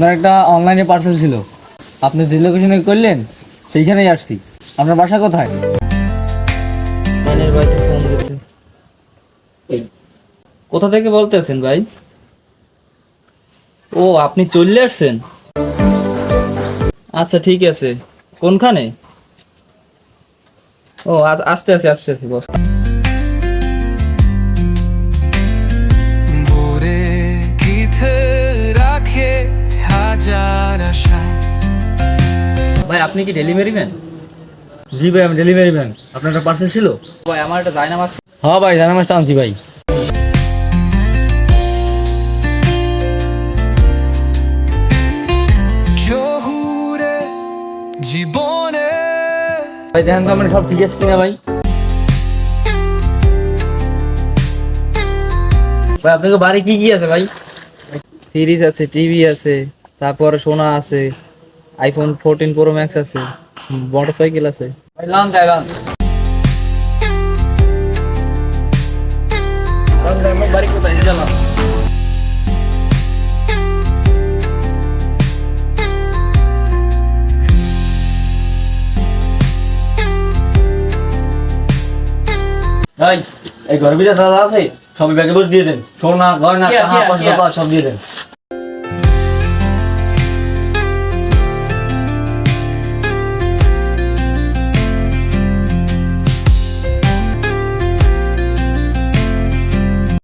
আপনার একটা অনলাইনে পার্সেল ছিল, আপনি যে লোকেশনে করলেন সেইখানেই আসছি। আপনার বাসা কোথায়? ম্যানের বাড়িতে ফোন দিয়েছে। কোথা থেকে বলতেছেন ভাই? ও, আপনি চলে আসছেন? আচ্ছা ঠিক আছে। কোনখানে? ও আসতে আছি বস। ভোরে গীতে রাখে হাজার আশা। ভাই আপনি কি ডেলিভারি ম্যান? জি ভাই, আমি ডেলিভারি ম্যান। আপনার একটা পার্সেল ছিল? ভাই আমার একটা জায়নামাজ। হ্যাঁ ভাই, জানামাজটা আনছি ভাই। শহুরে জীবনে ভাই দেখেন তো আমার সব ঠিক আছে কিনা ভাই। ভাই আপনাকে বাড়ি কি কি আছে ভাই? ফ্রিজ আছে, টিভি আছে, তারপর সোনা আছে, আইফোন 14 প্রো ম্যাক্স আছে, মোটরসাইকেল আছে। ভাই লান দেয় লান। আমার বাড়ি কোথায় জানালাম? ভাই এই ঘরের ভিতরে দাদা আছে, সবই ব্যাগে বসে দিয়ে দেন। সোনা গয়না টাকা পয়সা সব দিয়ে দেন।